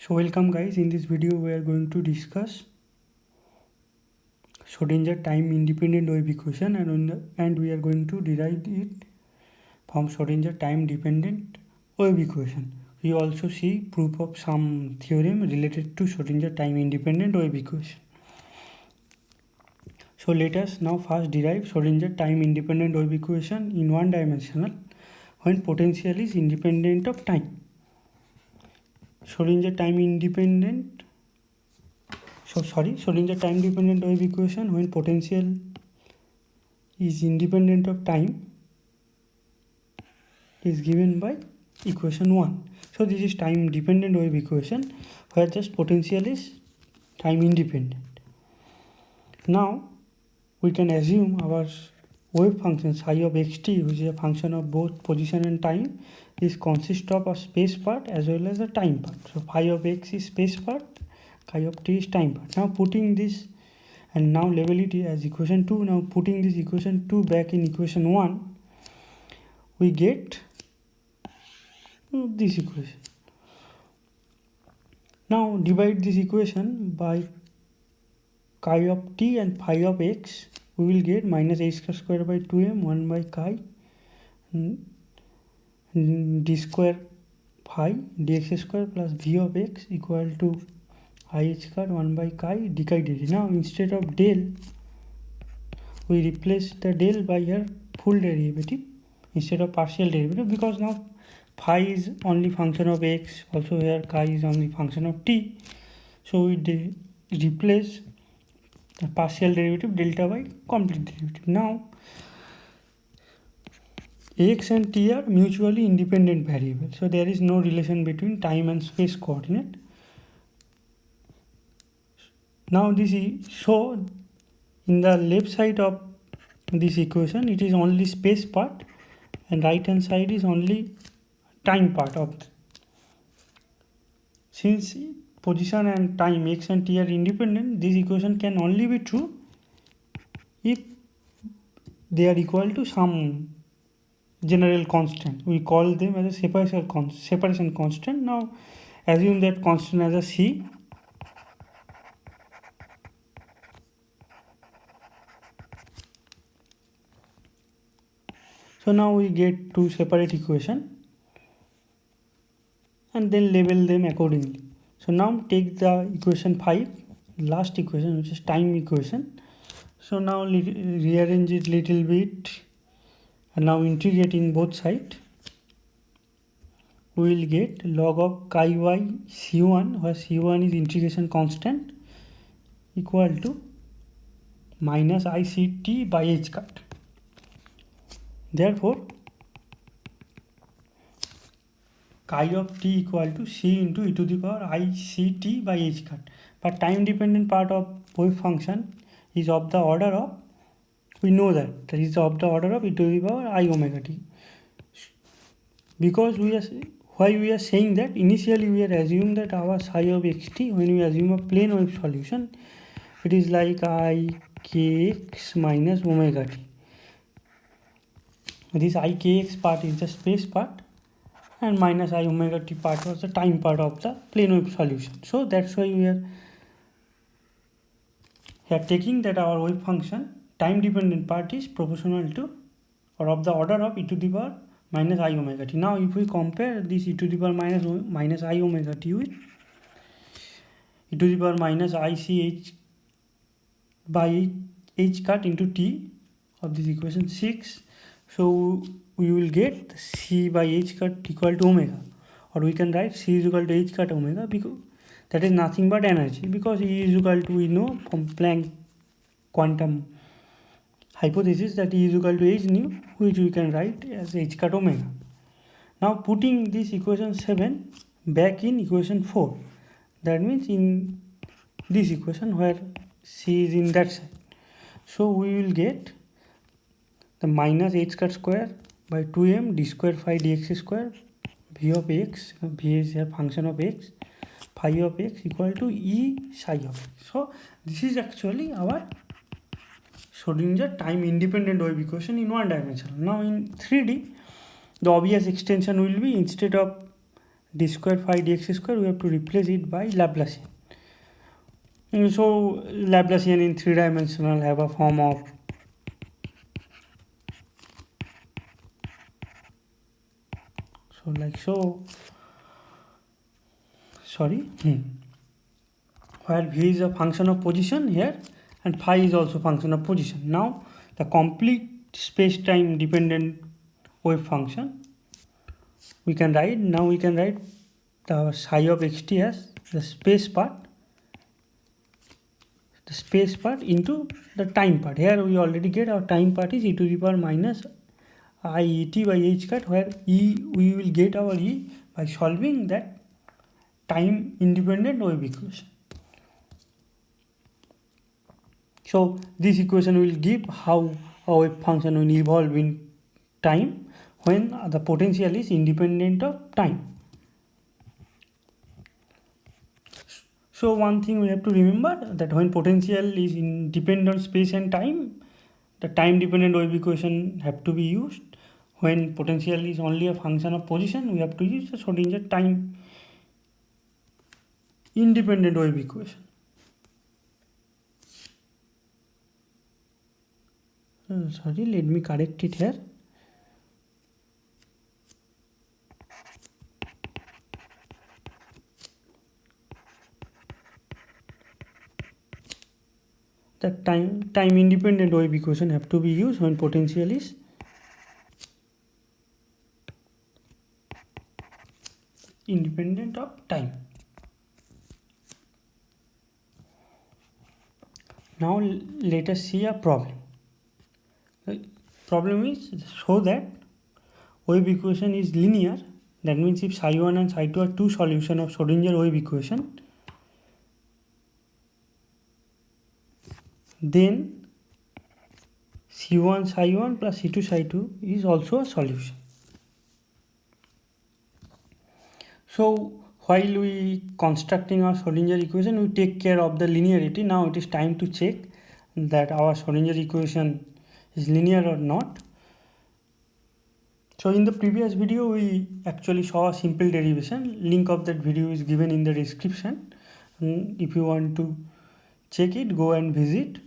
So welcome guys, in this video we are going to discuss Schrödinger time independent wave equation and we are going to derive it from Schrödinger time dependent wave equation. We also see proof of some theorem related to Schrödinger time independent wave equation. So let us now first derive Schrödinger time independent wave equation in one dimensional when potential is independent of time. Schrödinger time time dependent wave equation when potential is independent of time is given by equation 1. So this is time dependent wave equation where just potential is time independent. Now we can assume our wave function psi of xt, which is a function of both position and time, is consist of a space part as well as a time part. So phi of x is space part, chi of t is time part. Now putting this and now label it as equation 2. Now putting this equation 2 back in equation 1, we get this equation. Now divide this equation by chi of t and phi of x. We will get minus h square by 2m 1 by chi d square phi dx square plus v of x equal to I square 1 by chi d chi dt. Now instead of del, we replace the del by here full derivative instead of partial derivative, because now phi is only function of x, also here chi is only function of t. So we replace the partial derivative delta by complete derivative. Now x and t are mutually independent variables, so there is no relation between time and space coordinate. Now this is so in the left side of this equation it is only space part and right hand side is only time part of it. Since position and time x and t are independent, this equation can only be true if they are equal to some general constant. We call them as a separation constant. Now assume that constant as a c. So now we get two separate equations and then label them accordingly. So now take the equation 5, last equation, which is time equation. So now rearrange it little bit and now integrating both sides, we will get log of chi y c1, where c1 is integration constant, equal to minus ict by h cut. Therefore chi of t equal to c into e to the power ict by h cut. But time dependent part of wave function is of the order of, we know that is of the order of e to the power I omega t. Because we are saying that initially we are assuming that our psi of xt, when we assume a plane wave solution, it is like I kx minus omega t. This I kx part is the space part and minus I omega t part was the time part of the plane wave solution. So that's why we are here taking that our wave function time dependent part is proportional to or of the order of e to the power minus I omega t. Now if we compare this e to the power minus I omega t with e to the power minus ich by h cut into t of this equation 6, so we will get c by h cut equal to omega, or we can write c is equal to h cut omega, because that is nothing but energy, because E is equal to, we know from Planck quantum hypothesis that E is equal to h nu, which we can write as h cut omega. Now putting this equation 7 back in equation 4, that means in this equation where c is in that side, so we will get the minus h cut square by 2m d square phi dx square v of x, v is a function of x, phi of x equal to e psi of x. So this is actually our Schrödinger time independent wave equation in one dimension. Now in 3D, the obvious extension will be, instead of d square phi dx square, we have to replace it by Laplacian. So Laplacian in 3-dimensional have a form of like so, where v is a function of position here and phi is also function of position. Now the complete space-time dependent wave function we can write. Now we can write the psi of xt as the space part into the time part. Here we already get our time part is e to the power minus iet by h cut, where e we will get our e by solving that time independent wave equation. So this equation will give how a wave function will evolve in time when the potential is independent of time. So one thing we have to remember, that when potential is independent space and time, the time dependent wave equation have to be used. When potential is only a function of position, we have to use the Schrödinger time independent wave equation. Sorry, let me correct it here. The time independent wave equation have to be used when potential is independent of time. Now let us see a problem. The problem is, show that wave equation is linear. That means if psi 1 and psi 2 are two solutions of Schrödinger wave equation, then C1 psi 1 plus C2 psi 2 is also a solution. So while we constructing our Schrödinger equation, we take care of the linearity. Now it is time to check that our Schrödinger equation is linear or not. So in the previous video we actually saw a simple derivation. Link of that video is given in the description. If you want to check it, go and visit.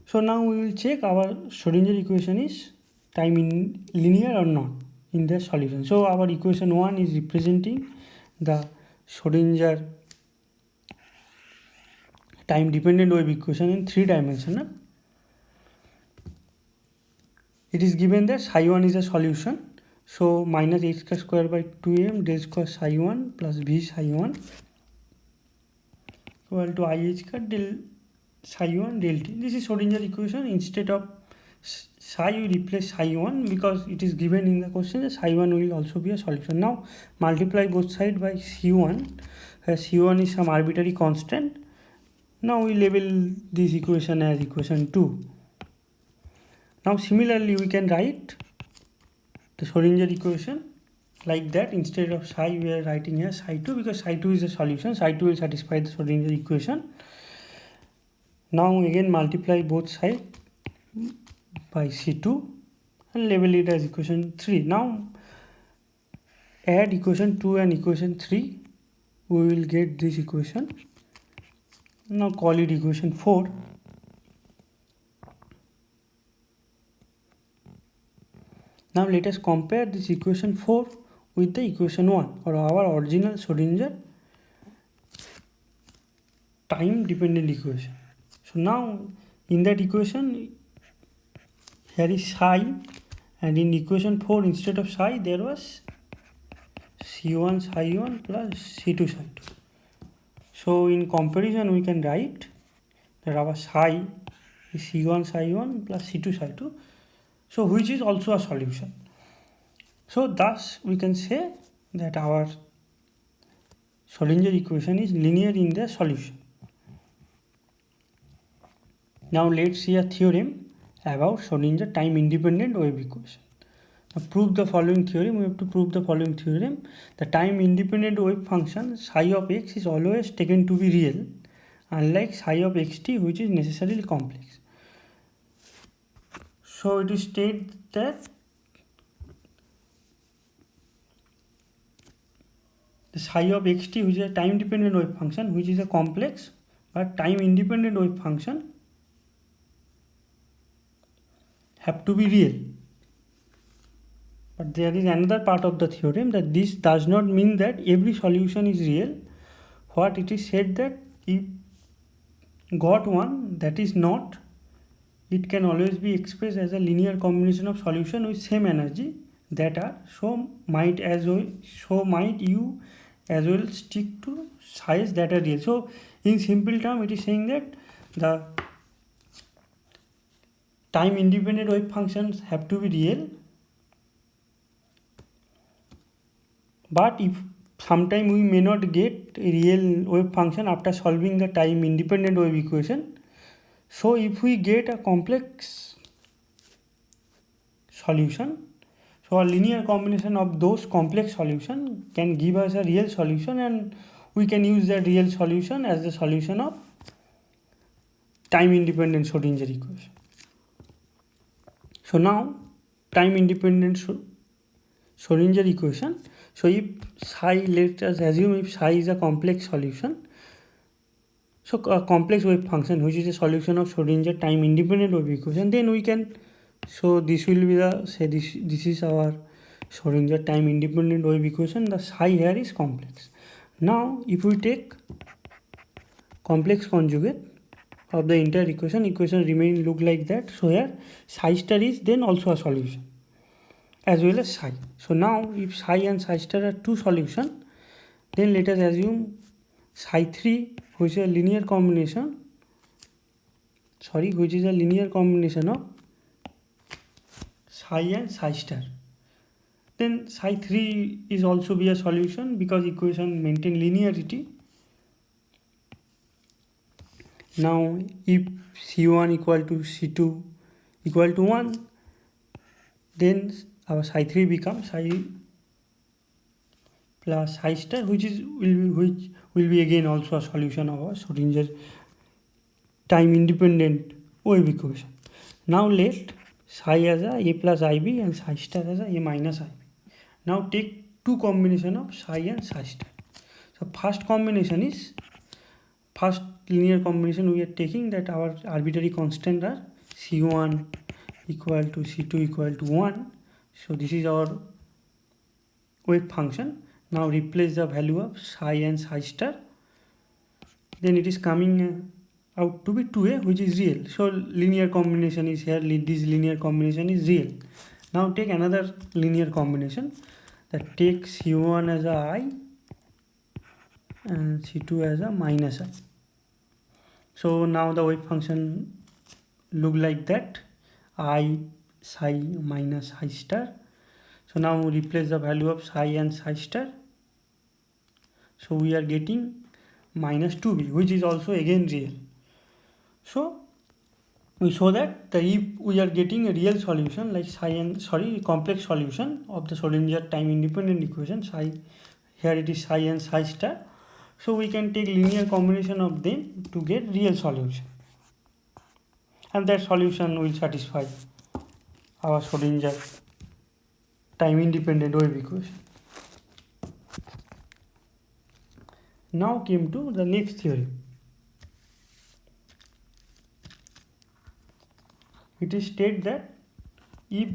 So now we will check our Schrödinger equation is time in linear or not in the solution. So our equation 1 is representing the Schrödinger time dependent wave equation in 3-dimensional. It is given that psi 1 is a solution. So minus h square by 2m del square psi 1 plus v psi 1 equal to ih del psi 1 del t. This is Schrödinger equation. Instead of psi we replace psi 1 because it is given in the question that psi 1 will also be a solution. Now multiply both sides by c1, where c1 is some arbitrary constant. Now we label this equation as equation 2. Now similarly we can write the Schrödinger equation like that. Instead of psi we are writing as psi 2 because psi 2 is the solution. Psi 2 will satisfy the Schrödinger equation. Now again multiply both sides by C2 and label it as equation 3. Now add equation 2 and equation 3, we will get this equation. Now call it equation 4. Now let us compare this equation 4 with the equation 1 or our original Schrödinger time dependent equation. So now in that equation here is psi, and in equation 4 instead of psi there was c1 psi 1 plus c2 psi 2. So in comparison we can write that our psi is c1 psi 1 plus c2 psi 2, so which is also a solution. So thus we can say that our Schrödinger equation is linear in the solution. Now let's see a theorem about Schrödinger time independent wave equation. Now prove the following theorem. We have to prove the following theorem. The time independent wave function psi of x is always taken to be real, unlike psi of xt which is necessarily complex. So it is stated that the psi of xt, which is a time dependent wave function, which is a complex but time independent wave function, have to be real. But there is another part of the theorem that this does not mean that every solution is real. What it is said that if got one that is not, it can always be expressed as a linear combination of solution with same energy that are, so might you as well stick to size that are real. So in simple term, it is saying that the time independent wave functions have to be real, but if sometime we may not get a real wave function after solving the time independent wave equation, so if we get a complex solution, so a linear combination of those complex solution can give us a real solution, and we can use that real solution as the solution of time independent Schrodinger equation. So now time independent Schrodinger equation. So if psi, let us assume if psi is a complex solution, so a complex wave function which is a solution of Schrodinger time independent wave equation, then we can, so this will be the, say this is our Schrodinger time independent wave equation, the psi here is complex. Now if we take complex conjugate of the entire equation remain look like that. So here psi star is then also a solution as well as psi. So now if psi and psi star are two solutions, then let us assume psi 3, which is a linear combination, which is a linear combination of psi and psi star. Then psi 3 is also be a solution because equation maintain linearity. Now if C1 equal to C2 equal to 1, then our psi 3 becomes psi plus psi star, which will be again also a solution of our Schrodinger time independent wave equation. Now let psi as a plus ib and psi star as a minus ib. Now take two combination of psi and psi star. So first combination is, first linear combination we are taking that our arbitrary constant are C1 equal to C2 equal to 1. So this is our wave function. Now replace the value of psi and psi star. Then it is coming out to be 2a, which is real. So linear combination is here, this linear combination is real. Now take another linear combination that takes C1 as a I and C2 as a minus I. So now the wave function look like that, I psi minus I star. So now replace the value of psi and psi star. So we are getting minus 2b, which is also again real. So we show that if we are getting a real solution like complex solution of the Schrodinger time independent equation, psi, here it is psi and psi star. So we can take linear combination of them to get real solution, and that solution will satisfy our Schrodinger time independent wave equation. Now came to the next theorem. It is stated that if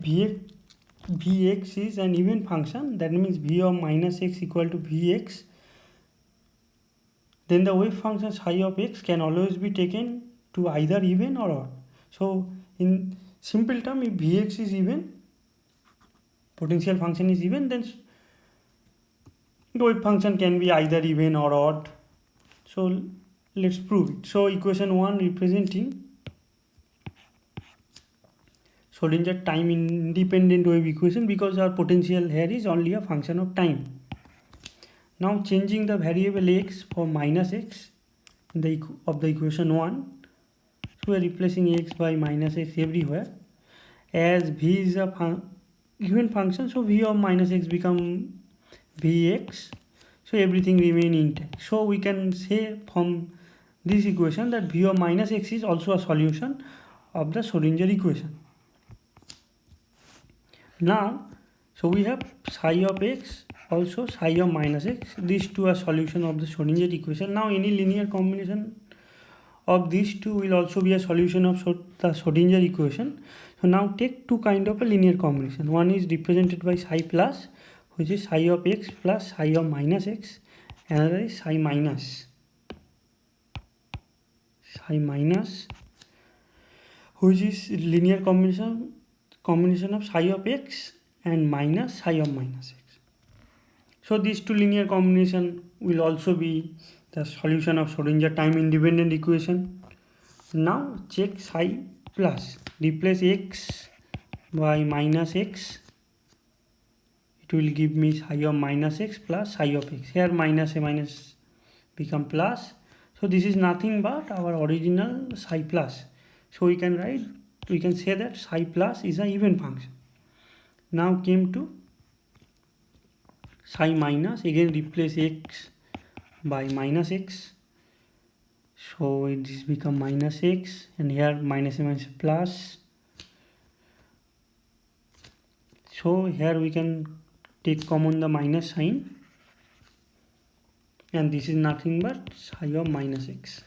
Vx is an even function, that means v of minus x equal to Vx, then the wave function psi of x can always be taken to either even or odd. So in simple term, if Vx is even, potential function is even, then the wave function can be either even or odd. So let's prove it. So equation 1 representing Schrodinger time independent wave equation, because our potential here is only a function of time. Now changing the variable x for minus x in the of the equation 1, so we are replacing x by minus x everywhere. As v is a given function, so v of minus x become vx, so everything remain intact. So we can say from this equation that v of minus x is also a solution of the Schrodinger equation. Now, so we have psi of x also psi of minus x. These two are solution of the Schrodinger equation. Now any linear combination of these two will also be a solution of the Schrodinger equation. So now take two kind of a linear combination. One is represented by psi plus, which is psi of x plus psi of minus x. Another is psi minus, which is linear combination of psi of x and minus psi of minus x. So these two linear combination will also be the solution of Schrodinger time independent equation. Now check psi plus, replace x by minus x, it will give me psi of minus x plus psi of x. Here minus a minus become plus, so this is nothing but our original psi plus. So we can say that psi plus is an even function. Now came to psi minus, again replace x by minus x, so it is become minus x, and here minus a minus plus. So here we can take common the minus sign, and this is nothing but psi of minus x.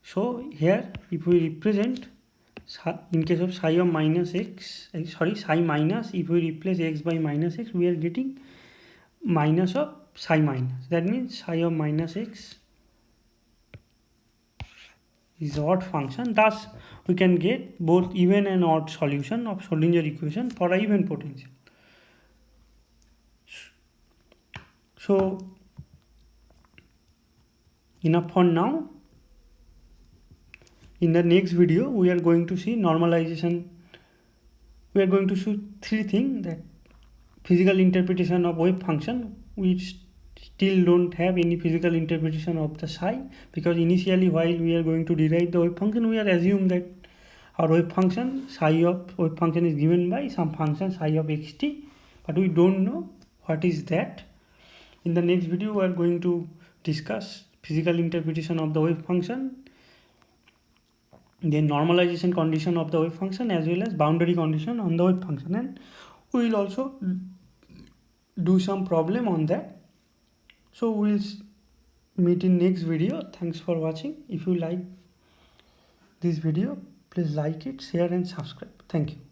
So here if we represent, in case of psi of minus x, psi minus, if we replace x by minus x, we are getting minus of psi minus. That means psi of minus x is odd function. Thus we can get both even and odd solution of Schrodinger equation for a even potential. So enough for now. In the next video we are going to see normalization. We are going to see three things: that physical interpretation of wave function. We still don't have any physical interpretation of the psi, because initially while we are going to derive the wave function, we are assumed that our wave function, psi of wave function, is given by some function psi of xt, but we don't know what is that. In the next video we are going to discuss physical interpretation of the wave function, then normalization condition of the wave function, as well as boundary condition on the wave function, and we will also do some problem on that. So we'll meet in next video. Thanks for watching. If you like this video, please like it, share and subscribe. Thank you.